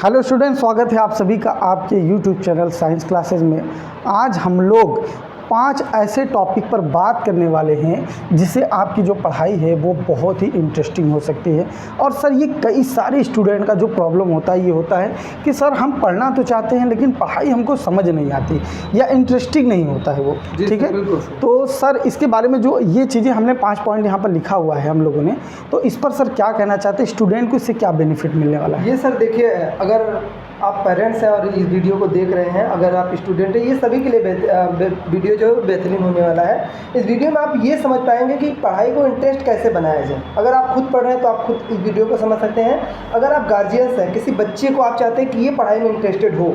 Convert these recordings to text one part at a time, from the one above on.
Hello student, स्वागत है आप सभी का आपके यूट्यूब चैनल साइंस क्लासेस में। आज हम लोग 5 ऐसे टॉपिक पर बात करने वाले हैं जिससे आपकी जो पढ़ाई है वो बहुत ही इंटरेस्टिंग हो सकती है। और सर, ये कई सारे स्टूडेंट का जो प्रॉब्लम होता है ये होता है कि सर हम पढ़ना तो चाहते हैं लेकिन पढ़ाई हमको समझ नहीं आती या इंटरेस्टिंग नहीं होता है वो। ठीक है, तो सर इसके बारे में जो ये चीज़ें हमने 5 पॉइंट यहाँ पर लिखा हुआ है हम लोगों ने, तो इस पर सर क्या कहना चाहते हैं, स्टूडेंट को इससे क्या बेनिफिट मिलने वाला है? ये सर देखिए, अगर आप पेरेंट्स हैं और इस वीडियो को देख रहे हैं, अगर आप स्टूडेंट हैं, ये सभी के लिए वीडियो जो बेहतरीन होने वाला है। इस वीडियो में आप ये समझ पाएंगे कि पढ़ाई को इंटरेस्ट कैसे बनाया जाए। अगर आप खुद पढ़ रहे हैं तो आप खुद इस वीडियो को समझ सकते हैं। अगर आप गार्जियंस हैं, किसी बच्चे को आप चाहते हैं कि ये पढ़ाई में इंटरेस्टेड हो,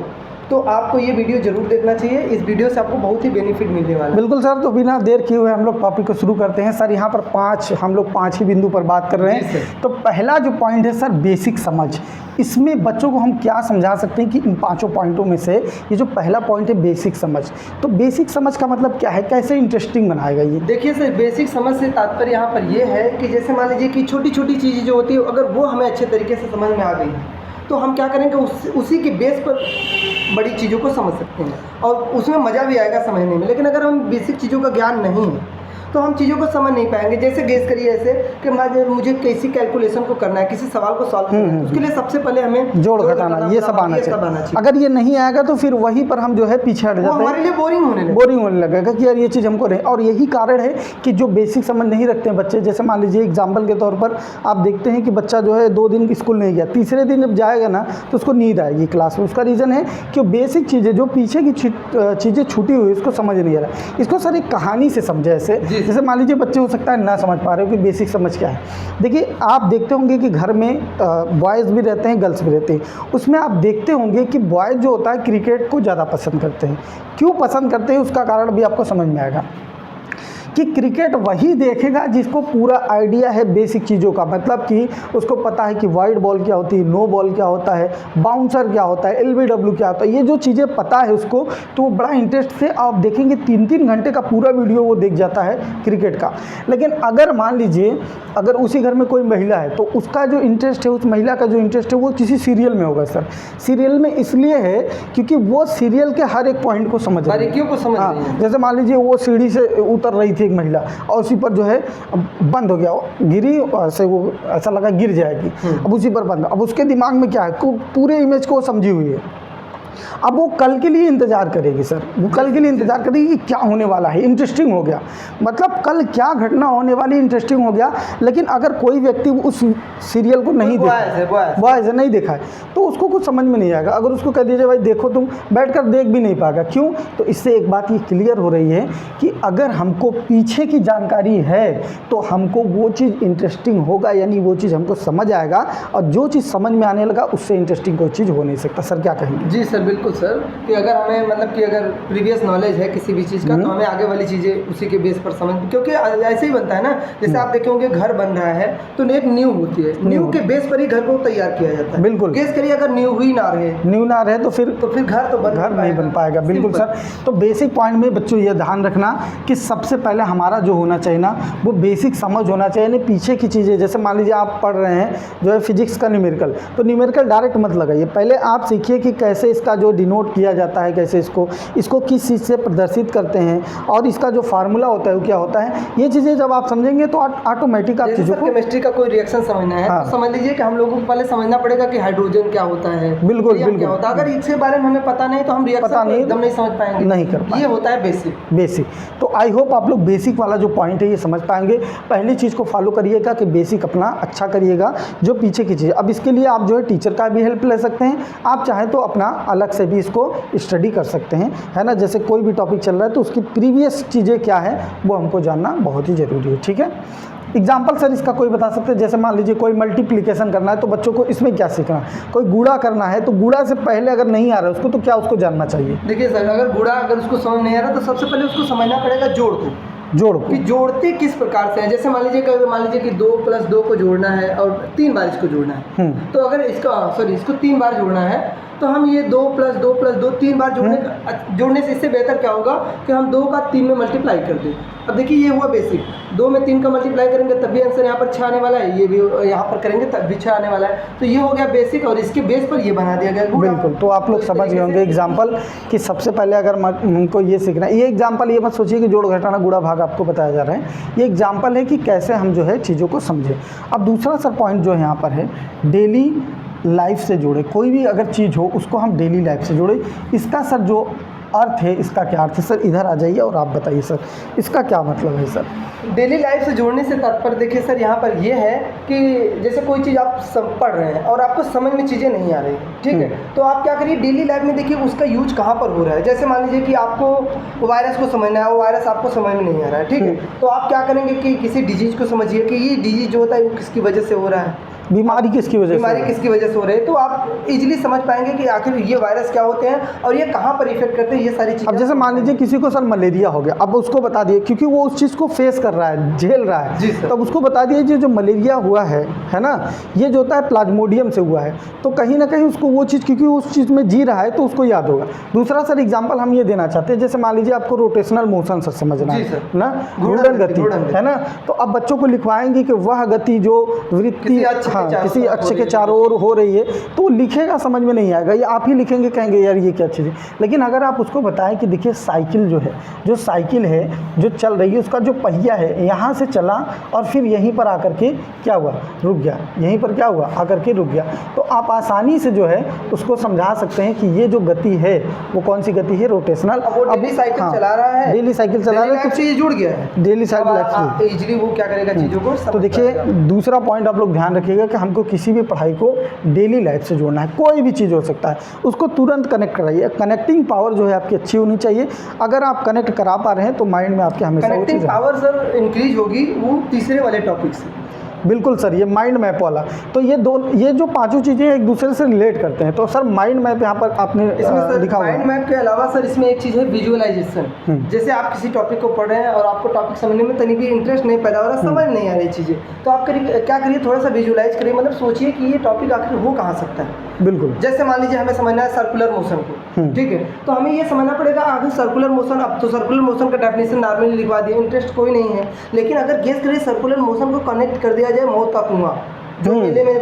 तो आपको ये वीडियो जरूर देखना चाहिए। इस वीडियो से आपको बहुत ही बेनिफिट मिलने वाला है। बिल्कुल सर, तो बिना देर किए हुए हम लोग टॉपिक को शुरू करते हैं। सर यहाँ पर हम लोग 5 ही बिंदु पर बात कर रहे हैं। तो पहला जो पॉइंट है सर, बेसिक समझ। इसमें बच्चों को हम क्या समझा सकते हैं कि इन 5 पॉइंटों में से ये जो पहला पॉइंट है बेसिक समझ, तो बेसिक समझ का मतलब क्या है, कैसे इंटरेस्टिंग बनाएगा ये? देखिए सर, बेसिक समझ से तात्पर्य यहाँ पर ये है कि जैसे मान लीजिए कि छोटी छोटी चीज़ें जो होती है, अगर वो हमें अच्छे तरीके से समझ में आ गई तो हम क्या करेंगे, उसी के बेस पर बड़ी चीज़ों को समझ सकते हैं और उसमें मज़ा भी आएगा समझने में। लेकिन अगर हम बेसिक चीज़ों का ज्ञान नहीं है तो हम चीज़ों को समझ नहीं पाएंगे। जैसे गेस करिए ऐसे कि मुझे किसी कैलकुलेशन को करना है, किसी सवाल को सॉल्व करना है, उसके लिए सबसे पहले हमें जोड़ घटाना ये सब आना चाहिए। अगर ये नहीं आएगा तो फिर वहीं पर हम जो है पीछे हट जाते हैं, हमारे लिए बोरिंग होने लगेगा कि यार ये चीज़ हमको नहीं। और यही कारण है कि जो बेसिक समझ नहीं रखते हैं बच्चे, जैसे मान लीजिए एग्जाम्पल के तौर पर आप देखते हैं कि बच्चा जो है 2 दिन स्कूल नहीं गया, तीसरे दिन जब जाएगा ना तो उसको नींद आएगी क्लास में। उसका रीज़न है कि बेसिक चीज़ें जो पीछे की चीज़ें छूटी हुई उसको समझ नहीं आ रहा। इसको सर एक कहानी से समझे ऐसे, जैसे मान लीजिए बच्चे हो सकता है ना समझ पा रहे हो कि बेसिक समझ क्या है। देखिए, आप देखते होंगे कि घर में बॉयज़ भी रहते हैं, गर्ल्स भी रहते हैं। उसमें आप देखते होंगे कि बॉयज़ जो होता है क्रिकेट को ज़्यादा पसंद करते हैं। क्यों पसंद करते हैं उसका कारण भी आपको समझ में आएगा कि क्रिकेट वही देखेगा जिसको पूरा आइडिया है बेसिक चीज़ों का। मतलब कि उसको पता है कि वाइड बॉल क्या होती है, नो बॉल क्या होता है, बाउंसर क्या होता है, LBW क्या होता है, ये जो चीज़ें पता है उसको, तो वो बड़ा इंटरेस्ट से आप देखेंगे 3-3 घंटे का पूरा वीडियो वो देख जाता है क्रिकेट का। लेकिन अगर मान लीजिए अगर उसी घर में कोई महिला है तो उसका जो इंटरेस्ट है, उस महिला का जो इंटरेस्ट है वो किसी सीरियल में होगा। सर सीरियल में इसलिए है क्योंकि वो सीरियल के हर एक पॉइंट को समझ रही है। जैसे मान लीजिए वो सीढ़ी से उतर रही थी एक महिला और उसी पर जो है बंद हो गया, गिरी से वो ऐसा लगा गिर जाएगी, अब उसी पर बंद। अब उसके दिमाग में क्या है, पूरे इमेज को समझी हुई है। अब वो कल के लिए इंतज़ार करेगी। सर वो कल के लिए इंतज़ार करेगी कि क्या होने वाला है, इंटरेस्टिंग हो गया, मतलब कल क्या घटना होने वाली, इंटरेस्टिंग हो गया। लेकिन अगर कोई व्यक्ति उस सीरियल को नहीं देखा है तो उसको कुछ समझ में नहीं आएगा। अगर उसको कह दीजिए भाई देखो, तुम बैठकर देख भी नहीं पाएगा। क्यों? तो इससे एक बात ये क्लियर हो रही है कि अगर हमको पीछे की जानकारी है तो हमको वो चीज़ इंटरेस्टिंग होगा, यानी वो चीज़ हमको समझ आएगा। और जो चीज़ समझ में आने लगा उससे इंटरेस्टिंग कोई चीज़ हो नहीं सकता। सर क्या कहेंगे? जी सर, बिल्कुल सर, कि अगर हमें मतलब कि अगर प्रीवियस नॉलेज है किसी भी चीज़ का तो हमें आगे वाली चीज़ें उसी के बेस पर समझ, क्योंकि ऐसे ही बनता है ना। जैसे आप देखेंगे घर बन रहा है तो एक नींव होती है, नींव के बेस पर ही घर को तैयार किया जाता है। बिल्कुल। गेस करिए अगर नींव ही ना रहे तो फिर घर नहीं बन पाएगा। बिल्कुल सर, तो बेसिक पॉइंट में बच्चों ये ध्यान रखना कि सबसे पहले हमारा जो होना चाहिए ना वो बेसिक समझ होना चाहिए। नहीं पीछे की चीज़ें, जैसे मान लीजिए आप पढ़ रहे हैं जो है फिजिक्स का न्यूमेरिकल, तो न्यूमेरिकल डायरेक्ट मत लगाइए। पहले आप सीखिए कि कैसे इसका जो डिनोट किया जाता है, कैसे इसको किस चीज़ से प्रदर्शित करते हैं और इसका जो फार्मूला होता है वो क्या होता है। ये चीज़ें जब आप समझेंगे तो ऑटोमेटिक आप चीज़ों को, केमिस्ट्री का कोई रिएक्शन समझना है तो समझ लीजिए कि हम लोगों को पहले समझना पड़ेगा कि हाइड्रोजन क्या होता है, बिल्कुल क्या होता है। अगर इसके बारे में हमें पता नहीं तो हम रिएक्शन एकदम नहीं समझ पाएंगे, नहीं कर पाएंगे। ये होता है बेसिक। तो आई होप आप लोग बेसिक वाला जो पॉइंट है ये समझ पाएंगे। पहली चीज़ को फॉलो करिएगा कि बेसिक अपना अच्छा करिएगा, जो पीछे की चीज़। अब इसके लिए आप जो है टीचर का भी हेल्प ले सकते हैं, आप चाहे तो अपना अलग से भी इसको स्टडी कर सकते हैं, है ना। जैसे कोई भी टॉपिक चल रहा है तो उसकी प्रीवियस चीज़ें क्या है वो हमको जानना बहुत ही ज़रूरी है। ठीक है, एग्जाम्पल सर इसका कोई बता सकते हैं? जैसे मान लीजिए कोई मल्टीप्लिकेशन करना है तो बच्चों को इसमें क्या सीखना, कोई गुणा करना है तो गुणा से पहले अगर नहीं आ रहा है उसको तो क्या उसको जानना चाहिए? देखिए सर, अगर गुणा अगर उसको समझ नहीं आ रहा तो सबसे पहले उसको समझना पड़ेगा जोड़ को कि जोड़ते किस प्रकार से हैं। जैसे मान लीजिए कि 2 + 2 को जोड़ना है और 3 बार इसको जोड़ना है, तो अगर इसको 3 बार जोड़ना है तो हम ये 2 + 2 + 2 3 बार जोड़ने से इससे बेहतर क्या होगा कि हम 2 का 3 में मल्टीप्लाई कर दें। अब देखिए ये हुआ बेसिक, 2 में 3 का मल्टीप्लाई करेंगे तब भी आंसर यहाँ पर 6 आने वाला है, ये भी यहाँ पर करेंगे तब भी 6 आने वाला है। तो ये हो गया बेसिक और इसके बेस पर ये बना दिया गया गुणा। बिल्कुल, तो आप लोग समझ गए होंगे एग्जाम्पल कि सबसे पहले अगर उनको ये सीखना है, ये एग्जाम्पल ये मत सोचिए कि जोड़ घटाना गुणा भाग आपको बताया जा रहा है, ये एग्जाम्पल है कि कैसे हम जो है चीज़ों को समझें। अब दूसरा सर पॉइंट जो है यहाँ पर है डेली लाइफ से जुड़े, कोई भी अगर चीज़ हो उसको हम डेली लाइफ से जोड़े। इसका सर जो अर्थ है, इसका क्या अर्थ है सर? इधर आ जाइए और आप बताइए सर, इसका क्या मतलब है सर? डेली लाइफ से जोड़ने से तात्पर्य देखिए सर यहाँ पर ये है कि जैसे कोई चीज़ आप पढ़ रहे हैं और आपको समझ में चीज़ें नहीं आ रही, ठीक है, तो आप क्या करिए डेली लाइफ में देखिए उसका यूज कहाँ पर हो रहा है। जैसे मान लीजिए कि आपको वायरस को समझना है, वो वायरस आपको समझ में नहीं आ रहा है, ठीक है, तो आप क्या करेंगे कि किसी डिजीज को समझिए कि ये डिजीज जो होता है वो किसकी वजह से हो रहा है, बीमारी किसकी वजह से, बीमारी किसकी वजह से हो रही है, तो आप इजीली समझ पाएंगे कि आखिर ये वायरस क्या होते हैं और ये कहाँ पर इफेक्ट करते हैं, ये सारी चीज़ें। अब जैसे मान लीजिए किसी को सर मलेरिया हो गया, अब उसको बता दिए क्योंकि वो उस चीज़ को फेस कर रहा है, झेल रहा है, जी सर। तब उसको बता दिए जो मलेरिया हुआ है ना, ये जो होता है प्लाज्मोडियम से हुआ है, तो कहीं ना कहीं उसको वो चीज़, क्योंकि उस चीज़ में जी रहा है तो उसको याद होगा। दूसरा सर एग्जाम्पल हम ये देना चाहते हैं, जैसे मान लीजिए आपको रोटेशनल मोशन सर समझना जी है सर। ना, घूर्णन गति है ना, तो अब बच्चों को लिखवाएंगे कि वह गति जो वृत्ति किसी अक्ष के चारों ओर हो रही है, तो वो लिखेगा समझ में नहीं आएगा, ये आप ही लिखेंगे, कहेंगे यार ये क्या चीज़ है। लेकिन अगर आप उसको बताएं कि देखिए साइकिल जो है, जो साइकिल है जो चल रही है, उसका जो पहिया है यहाँ से चला और फिर यहीं पर आकर के क्या हुआ, रुक गया, यहीं पर क्या हुआ, आकर के रुक गया, तो आप आसानी से जो है उसको समझा सकते हैं कि ये जो गति है वो कौन सी गति है, रोटेशनल। अब वो डेली साइकिल चला रहा है, डेली साइकिल चला रहा है, तो ये जुड़ गया है डेली साइकिल इजीली, वो क्या करेगा चीज़ों को। तो देखिए दूसरा पॉइंट आप लोग ध्यान रखिएगा कि हमको किसी भी पढ़ाई को डेली लाइफ से जोड़ना है, कोई भी चीज़ हो सकता है, उसको तुरंत कनेक्ट कराइए। कनेक्टिंग पावर जो है आपकी अच्छी होनी चाहिए। अगर आप कनेक्ट करा पा रहे हैं तो माइंड में आपके हमेशा कनेक्टिंग पावर सर इंक्रीज होगी वो तीसरे वाले टॉपिक से। बिल्कुल सर, ये माइंड मैप वाला, तो ये जो पांचों चीज़ें एक दूसरे से रिलेट करते हैं, तो सर माइंड मैप यहाँ पर आपने लिखा हुआ है। माइंड मैप के अलावा सर इसमें एक चीज़ है विजुअलाइजेशन। जैसे आप किसी टॉपिक को पढ़ रहे हैं और आपको टॉपिक समझने में तनिक भी इंटरेस्ट नहीं पैदा हो रहा, समझ नहीं आ रही चीज़ें, तो आप क्या करिए, थोड़ा सा विजुअलाइज करिए, मतलब सोचिए कि ये टॉपिक आखिर हो कहाँ सकता है। बिल्कुल, जैसे मान लीजिए हमें समझना है सर्कुलर मोशन को, ठीक है, तो हमें ये समझना पड़ेगा आखिर सर्कुलर मोशन। अब तो सर्कुलर मोशन का डेफिनेशन नॉर्मली लिखवा दिया, इंटरेस्ट कोई नहीं है, लेकिन अगर गेस करिए सर्कुलर मोशन को कनेक्ट कर दिया जाए मौत का कुआं, जो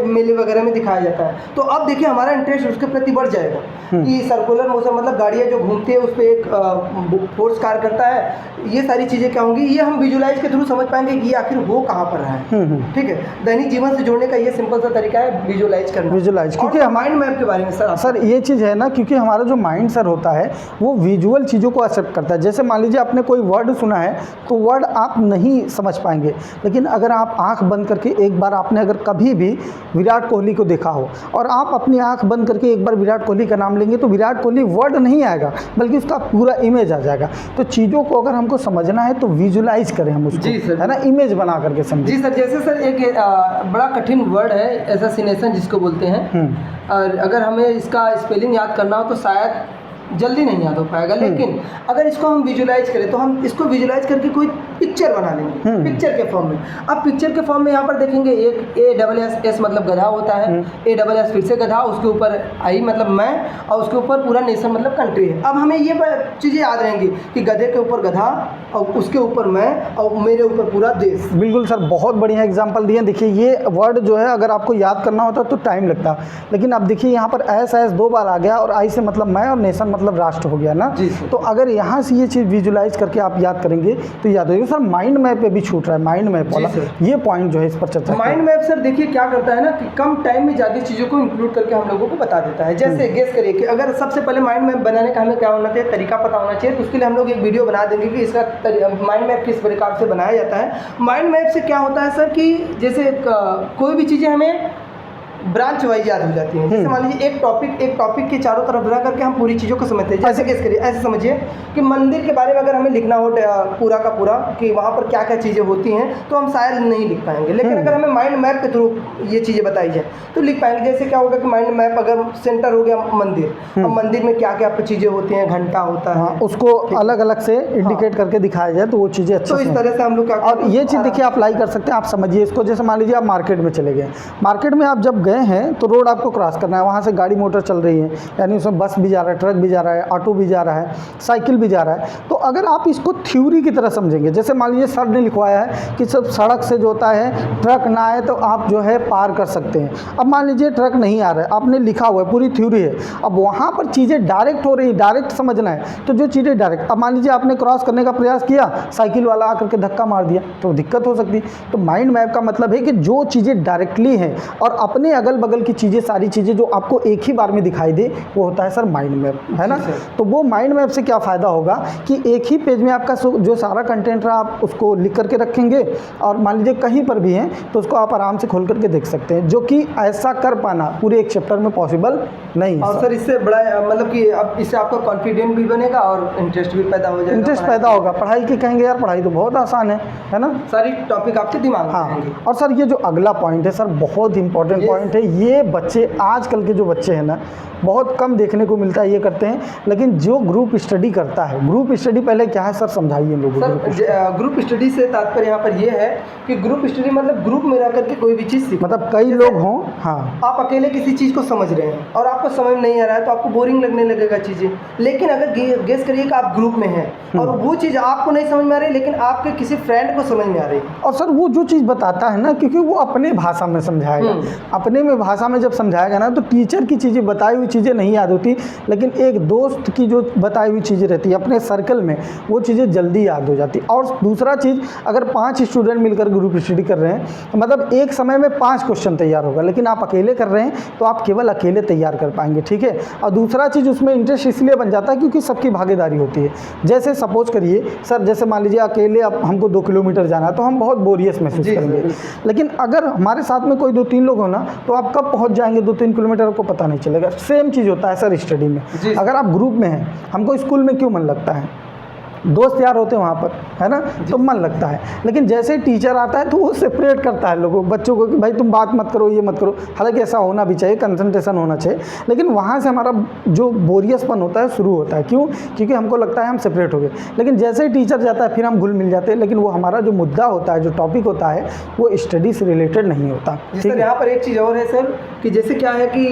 मेले वगैरह में दिखाया जाता है, तो अब देखिए हमारा इंटरेस्ट उसके प्रति बढ़ जाएगा कि सर्कुलर मोशन मतलब गाड़ियाँ जो घूमती है उस पर एक फोर्स कार्य करता है, ये सारी चीज़ें क्या होंगी, ये हम विजुलाइज के थ्रू समझ पाएंगे कि ये आखिर हो कहाँ पर है। ठीक है, दैनिक जीवन से जोड़ने का ये सिंपल सा तरीका है विजुलाइज करना। विजुलाइज, क्योंकि माइंड मैप के बारे में सर ये चीज़ है ना, क्योंकि हमारा जो माइंड सर होता है वो विजुअल चीज़ों को एक्सेप्ट करता है। जैसे मान लीजिए आपने कोई वर्ड सुना है तो वर्ड आप नहीं समझ पाएंगे, लेकिन अगर आप आंख बंद करके एक बार आपने अगर कभी भी विराट कोहली को देखा हो और आप अपनी आंख बंद करके एक बार विराट कोहली का नाम लेंगे तो विराट कोहली वर्ड नहीं आएगा बल्कि उसका पूरा इमेज आ जाएगा। तो चीज़ों को अगर हमको समझना है तो विजुलाइज करें हम उसको, जी सर, है ना, इमेज बना करके समझें। जी सर, जैसे सर एक बड़ा कठिन वर्ड है एसासिनेशन जिसको बोलते हैं, और अगर हमें इसका स्पेलिंग याद करना हो तो शायद जल्दी नहीं याद हो पाएगा, लेकिन अगर इसको हम विजुलाइज करें तो हम इसको विजुलाइज करके कोई पिक्चर बना लेंगे पिक्चर के फॉर्म में। अब पिक्चर के फॉर्म में यहाँ पर देखेंगे एक ASS मतलब गधा होता है, ASS फिर से गधा, उसके ऊपर आई मतलब मैं, और उसके ऊपर पूरा नेशन मतलब कंट्री है। अब हमें ये चीज़ें याद रहेंगी कि गधे के ऊपर गधा और उसके ऊपर मैं और मेरे ऊपर पूरा देश। बिल्कुल सर, बहुत बढ़िया एग्जाम्पल दिए। देखिए ये वर्ड जो है अगर आपको याद करना होता तो टाइम लगता, लेकिन अब देखिए यहाँ पर एस 2 बार आ गया और आई से मतलब मैं और नेशन मतलब राष्ट्र हो गया ना। तो अगर यहाँ से ये चीज़ विजुलाइज करके आप याद करेंगे तो याद होगा। सर माइंड मैप पे भी छूट रहा है, माइंड मैप वाला ये पॉइंट जो है इस पर चर्चा। माइंड मैप सर देखिए क्या करता है ना कि कम टाइम में ज़्यादा चीज़ों को इंक्लूड करके हम लोगों को बता देता है। जैसे गेस करिए कि अगर सबसे पहले माइंड मैप बनाने का हमें क्या होना चाहिए, तरीका पता होना चाहिए, तो उसके लिए हम लोग एक वीडियो बना देंगे कि इसका माइंड मैप किस प्रकार से बनाया जाता है। माइंड मैप से क्या होता है सर कि जैसे कोई भी चीज़ें हमें ब्रांच वाइज याद हो जाती है। जैसे मान लीजिए एक टॉपिक के चारों तरफ रह करके हम पूरी चीज़ों को समझते हैं। जैसे केस करिए, ऐसे समझिए कि मंदिर के बारे में अगर हमें लिखना हो पूरा का पूरा कि वहाँ पर क्या क्या चीज़ें होती हैं तो हम शायद नहीं लिख पाएंगे, लेकिन अगर हमें माइंड मैप के थ्रू ये चीज़ें बताई जाए तो लिख पाएंगे। जैसे क्या होगा कि माइंड मैप अगर सेंटर हो गया मंदिर, अब मंदिर में क्या क्या चीज़ें होती हैं, घंटा होता है, उसको अलग अलग से इंडिकेट करके दिखाया जाए तो वो चीज़ें अच्छी। तो इस तरह से हम लोग क्या, और ये चीज़ देखिए आप अप्लाई कर सकते हैं। आप समझिए इसको, जैसे मान लीजिए आप मार्केट में चले गए, मार्केट में आप जब गए गए हैं तो रोड आपको क्रॉस करना है, वहाँ से गाड़ी मोटर चल रही है, यानी उसमें बस भी जा रहा है, ट्रक भी जा रहा है, ऑटो भी जा रहा है, साइकिल भी जा रहा है। तो अगर आप इसको थ्योरी की तरह समझेंगे, जैसे मान लीजिए सर ने लिखवाया है कि सब सड़क से जो होता है ट्रक ना आए तो आप जो है पार कर सकते हैं। अब मान लीजिए ट्रक नहीं आ रहा है, आपने लिखा हुआ है, पूरी थ्योरी है, अब वहाँ पर चीज़ें डायरेक्ट हो रही, डायरेक्ट समझना है, तो जो चीज़ें डायरेक्ट, अब मान लीजिए आपने क्रॉस करने का प्रयास किया, साइकिल वाला आकर के धक्का मार दिया तो दिक्कत हो सकती है। तो माइंड मैप का मतलब है कि जो चीज़ें डायरेक्टली हैं और अपने अगल बगल की चीज़ें, सारी चीज़ें जो आपको एक ही बार में दिखाई दे, वो होता है सर माइंड मैप, है ना। तो वो माइंड मैप से क्या फ़ायदा होगा कि एक ही पेज में आपका जो सारा कंटेंट रहा आप उसको लिख करके रखेंगे, और मान लीजिए कहीं पर भी हैं तो उसको आप आराम से खोल करके देख सकते हैं, जो कि ऐसा कर पाना पूरे एक चैप्टर में पॉसिबल नहीं है। और सर इससे बड़ा मतलब कि अब इससे आपका कॉन्फिडेंस भी बनेगा और इंटरेस्ट भी पैदा हो जाएगा, इंटरेस्ट पैदा होगा। पढ़ाई की कहेंगे यार पढ़ाई तो बहुत आसान है ना, सारी टॉपिक आपके दिमाग में हाँ। आएंगे। और सर ये जो अगला पॉइंट है सर, बहुत इंपॉर्टेंट पॉइंट है। ये बच्चे आजकल के जो बच्चे हैं ना, बहुत कम देखने को मिलता है ये करते हैं, लेकिन जो ग्रुप स्टडी करता है, ग्रुप स्टडी पहले क्या है सर समझाइए लोगों को। सर ग्रुप स्टडी से तात्पर्य यहाँ पर ये है कि ग्रुप स्टडी मतलब ग्रुप में रह करके कोई भी चीज़ सीखो, मतलब कई लोग हों, हाँ, आप अकेले किसी चीज़ को समझ रहे हैं और आपको समझ में नहीं आ रहा है तो आपको बोरिंग लगने लगेगा चीज़ें। लेकिन अगर गेस करिए कि आप ग्रुप में हैं और वो चीज़ आपको नहीं समझ में आ रही लेकिन आपके किसी फ्रेंड को समझ में आ रही है, और सर वो जो चीज़ बताता है ना, क्योंकि वो अपने भाषा में समझाएगा, अपने में भाषा में जब समझाएगा ना, तो टीचर की चीज़ें, बताई हुई चीज़ें नहीं याद होती, लेकिन एक दोस्त की जो बताई हुई चीज़ें रहती है अपने सर्कल में, वो चीज़ें जल्दी याद हो जाती। और दूसरा चीज़, अगर 5 स्टूडेंट मिलकर ग्रुप स्टडी कर रहे हैं तो मतलब एक समय में 5 क्वेश्चन तैयार होगा, लेकिन आप अकेले कर रहे हैं तो आप केवल अकेले तैयार कर पाएंगे, ठीक है। और दूसरा चीज़, उसमें इंटरेस्ट इसलिए बन जाता है क्योंकि सबकी भागीदारी होती है। जैसे सपोज करिए सर, जैसे मान लीजिए अकेले अब हमको 2 किलोमीटर जाना है तो हम बहुत बोरियस महसूस करेंगे, लेकिन अगर हमारे साथ में कोई 2-3 लोग हो ना, तो आप कब पहुंच जाएंगे 2-3 किलोमीटर आपको पता नहीं चलेगा। सेम चीज़ होता है सर स्टडी में। अगर आप ग्रुप में हैं, हमको स्कूल में क्यों मन लगता है, दोस्त यार होते हैं वहाँ पर, है ना, तो मन लगता है, लेकिन जैसे ही टीचर आता है तो वो सेपरेट करता है लोगों, बच्चों को, कि भाई तुम बात मत करो, ये मत करो। हालांकि ऐसा होना भी चाहिए, कंसंट्रेशन होना चाहिए, लेकिन वहाँ से हमारा जो बोरियसपन होता है शुरू होता है। क्यों? क्योंकि हमको लगता है हम सेपरेट हो गए, लेकिन जैसे ही टीचर जाता है फिर हम घुल मिल जाते हैं, लेकिन वो हमारा जो मुद्दा होता है, जो टॉपिक होता है, वो स्टडी से रिलेटेड नहीं होता। सर यहाँ पर एक चीज़ और है सर, कि जैसे क्या है कि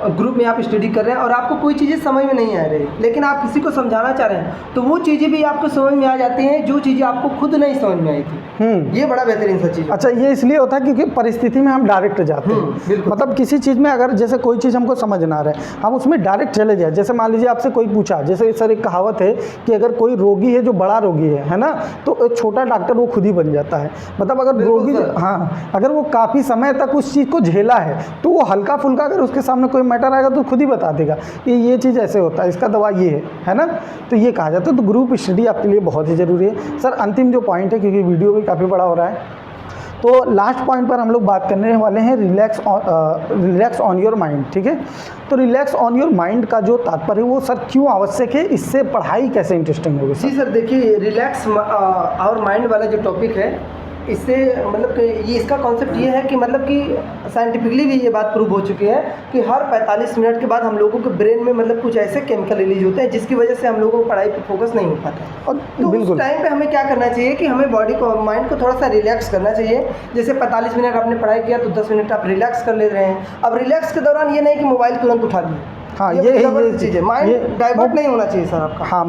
ग्रुप में आप स्टडी कर रहे हैं और आपको कोई चीज़ें समझ में नहीं आ रही, लेकिन आप किसी को समझाना चाह रहे हैं तो वो चीज़ें भी आपको समझ में आ जाती हैं जो चीज़ें आपको खुद नहीं समझ में आई थी। ये बड़ा बेहतरीन सा चीज़ है। अच्छा, ये इसलिए होता है क्योंकि परिस्थिति में हम डायरेक्ट जाते हैं। मतलब किसी चीज़ में अगर जैसे कोई चीज़ हमको समझ ना आ रहा है, हम उसमें डायरेक्ट चले जाए। जैसे मान लीजिए आपसे कोई पूछा, जैसे सर एक कहावत है कि अगर कोई रोगी है जो बड़ा रोगी है ना, तो एक छोटा डॉक्टर वो खुद ही बन जाता है। मतलब अगर रोगी, हाँ, अगर वो काफ़ी समय तक उस चीज़ को झेला है तो वो हल्का फुल्का अगर उसके सामने कोई मैटर आएगा तो खुद ही बता देगा कि ये चीज़ ऐसे होता है, इसका दवा ये है ना। तो ये कहा जाता है। तो ग्रुप स्टडी आपके लिए बहुत ही ज़रूरी है। सर अंतिम जो पॉइंट है, क्योंकि वीडियो भी काफ़ी बड़ा हो रहा है, तो लास्ट पॉइंट पर हम लोग बात करने वाले हैं रिलैक्स ऑन योर माइंड, ठीक है। तो रिलैक्स ऑन योर माइंड का जो तात्पर्य है वो सर क्यों आवश्यक है, इससे पढ़ाई कैसे इंटरेस्टिंग होगी? जी सर, देखिए रिलैक्स आवर माइंड वाला जो टॉपिक है, इससे मतलब कि ये इसका कॉन्सेप्ट ये है कि मतलब कि साइंटिफिकली भी ये बात प्रूव हो चुकी है कि हर 45 मिनट के बाद हम लोगों के ब्रेन में मतलब कुछ ऐसे केमिकल रिलीज होते हैं जिसकी वजह से हम लोगों को पढ़ाई पर फोकस नहीं हो पाता। और तो उस टाइम पे हमें क्या करना चाहिए कि हमें बॉडी को, माइंड को थोड़ा सा रिलैक्स करना चाहिए। जैसे 45 मिनट आपने पढ़ाई किया तो 10 मिनट आप रिलैक्स कर ले रहे हैं। अब रिलैक्स के दौरान ये नहीं कि मोबाइल तुरंत उठा लिए, हाँ, ये चीज़ है, माइंड डाइवर्ट नहीं होना चाहिए सर आपका। हाँ,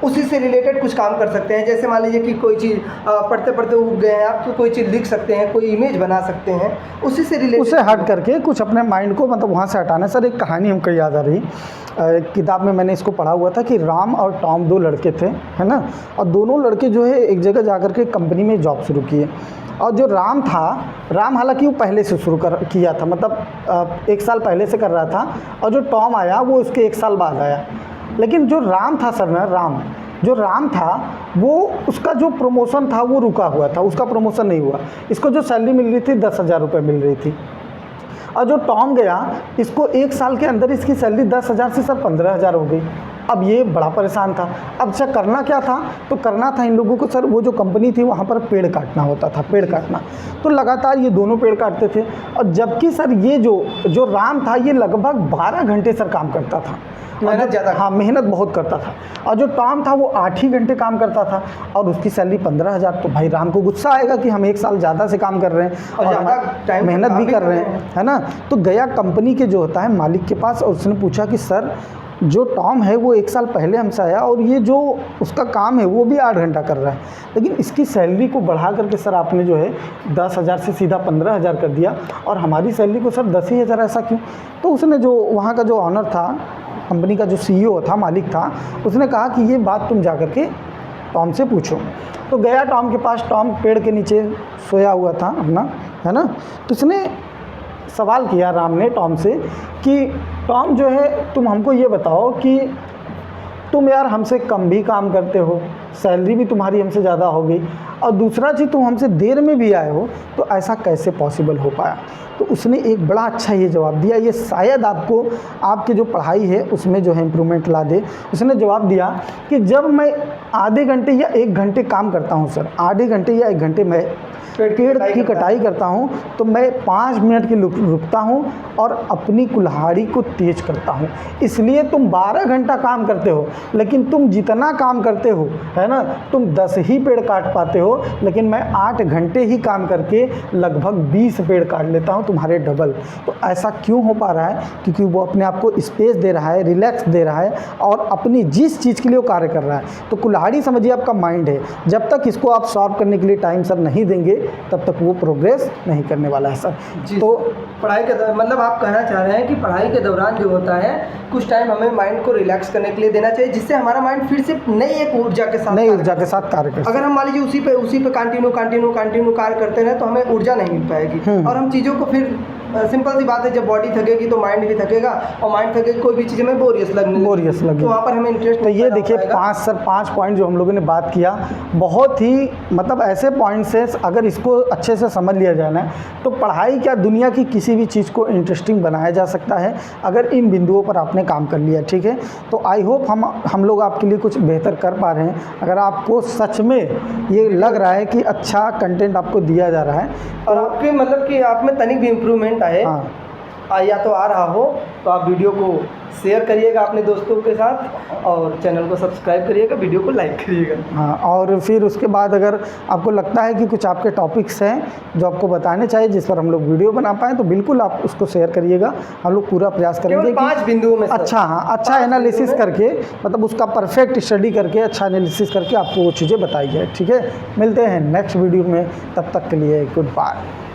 उसी से रिलेटेड कुछ काम कर सकते हैं। जैसे मान लीजिए कि कोई चीज़ पढ़ते पढ़ते उग गए हैं आप, तो कोई चीज़ लिख सकते हैं, कोई इमेज बना सकते हैं, उसी से रिलेटेड, उससे हट करके कुछ अपने माइंड को मतलब वहाँ से हटाना। सर एक कहानी हमको याद आ रही, किताब में मैंने इसको पढ़ा हुआ था कि राम और टॉम 2 लड़के थे, है ना, और दोनों लड़के जो है एक जगह जा कर के कंपनी में जॉब शुरू किए। और जो राम था, राम हालांकि वो पहले से शुरू किया था, मतलब 1 साल पहले से कर रहा था, और जो टॉम आया वो उसके 1 साल बाद आया। लेकिन जो राम था सर ना, जो राम था वो, उसका जो प्रमोशन था वो रुका हुआ था, उसका प्रमोशन नहीं हुआ। इसको जो सैलरी मिल रही थी 10,000 रुपये मिल रही थी, और जो टॉम गया इसको 1 साल के अंदर इसकी सैलरी 10,000 से सर 15,000 हो गई। अब ये बड़ा परेशान था। अब सर करना क्या था, तो करना था इन लोगों को सर, वो जो कंपनी थी वहाँ पर पेड़ काटना होता था, पेड़ काटना। तो लगातार ये दोनों पेड़ काटते थे, और जबकि सर ये जो राम था ये लगभग 12 घंटे सर काम करता था। मेहनत ज़्यादा। हाँ, मेहनत बहुत करता था। और जो टॉम था वो 8 ही घंटे काम करता था, और उसकी सैलरी 15,000। तो भाई राम को गुस्सा आएगा कि हम 1 साल ज़्यादा से काम कर रहे हैं और ज़्यादा टाइम मेहनत भी कर रहे हैं, है ना। तो गया कंपनी के जो होता है मालिक के पास, और उसने पूछा कि सर जो टॉम है वो 1 साल पहले हमसे आया, और ये जो उसका काम है वो भी 8 घंटा कर रहा है, लेकिन इसकी सैलरी को बढ़ा करके सर आपने जो है 10,000 से सीधा 15,000 कर दिया, और हमारी सैलरी को सर 10 ही हज़ार, ऐसा क्यों। तो उसने जो वहाँ का जो ऑनर था, कंपनी का जो CEO था, मालिक था, उसने कहा कि ये बात तुम जा कर के टॉम से पूछो। तो गया टॉम के पास, टॉम पेड़ के नीचे सोया हुआ था अपना, है ना। तो उसने सवाल किया राम ने टॉम से कि टॉम जो है तुम हमको ये बताओ कि तुम यार हमसे कम भी काम करते हो, सैलरी भी तुम्हारी हमसे ज़्यादा हो गई, और दूसरा चीज़ तुम हमसे देर में भी आए हो, तो ऐसा कैसे पॉसिबल हो पाया। तो उसने एक बड़ा अच्छा ये जवाब दिया, ये शायद आपको आपकी जो पढ़ाई है उसमें जो है इम्प्रूवमेंट ला दे। उसने जवाब दिया कि जब मैं आधे घंटे या 1 घंटे काम करता हूँ सर, आधे घंटे या 1 घंटे मैं पेड़ की कटाई करता हूँ, तो मैं 5 मिनट के रुकता हूँ और अपनी कुल्हाड़ी को तेज करता हूँ। इसलिए तुम 12 घंटा काम करते हो, लेकिन तुम जितना काम करते हो, है ना, तुम 10 ही पेड़ काट पाते हो, लेकिन मैं 8 घंटे ही काम करके लगभग 20 पेड़ काट लेता हूँ, तुम्हारे डबल। तो ऐसा क्यों हो पा रहा है, क्योंकि वो अपने आप को स्पेस दे रहा है, रिलैक्स दे रहा है, और अपनी जिस चीज़ के लिए वो कार्य कर रहा है। तो कुल्हाड़ी समझिए आपका माइंड है, जब तक इसको आप सॉल्व करने के लिए टाइम सर नहीं देंगे, तब तक वो प्रोग्रेस नहीं करने वाला है सर। तो पढ़ाई के मतलब आप कहना चाह रहे हैं कि पढ़ाई के दौरान जो होता है कुछ टाइम हमें माइंड को रिलैक्स करने के लिए देना चाहिए, जिससे हमारा माइंड फिर से नई एक ऊर्जा के साथ कार्य करे। अगर हम मान लीजिए उसी पे कंटिन्यू कार्य करते रहे तो हमें ऊर्जा नहीं मिल पाएगी, और हम चीज़ों को फिर सिंपल सी बात है, जब बॉडी थकेगी तो माइंड भी थकेगा, और माइंड थकेगी कोई भी चीज़ में बोरियस लगे, तो वहाँ पर हमें इंटरेस्ट। तो ये देखिए 5 पॉइंट जो हम लोगों ने बात किया, बहुत ही मतलब ऐसे पॉइंट्स हैं, अगर इसको अच्छे से समझ लिया जाए ना, तो पढ़ाई क्या दुनिया की किसी भी चीज़ को इंटरेस्टिंग बनाया जा सकता है, अगर इन बिंदुओं पर आपने काम कर लिया। ठीक है, तो आई होप हम लोग आपके लिए कुछ बेहतर कर पा रहे हैं। अगर आपको सच में ये लग रहा है कि अच्छा कंटेंट आपको दिया जा रहा है, और आपके मतलब कि आप में तनिक भी इम्प्रूवमेंट आए, हाँ, या तो आ रहा हो, तो आप वीडियो को शेयर करिएगा अपने दोस्तों के साथ, और चैनल को सब्सक्राइब करिएगा, वीडियो को लाइक करिएगा। हाँ, और फिर उसके बाद अगर आपको लगता है कि कुछ आपके टॉपिक्स हैं जो आपको बताने चाहिए, जिस पर हम लोग वीडियो बना पाएँ, तो बिल्कुल आप उसको शेयर करिएगा। हम लोग पूरा प्रयास करेंगे 5 बिंदुओं में अच्छा, हाँ, अच्छा एनालिसिस करके, मतलब उसका परफेक्ट स्टडी करके, अच्छा एनालिसिस करके आपको वो चीज़ें बताई जाए। ठीक है, मिलते हैं नेक्स्ट वीडियो में, तब तक के लिए गुड बाय।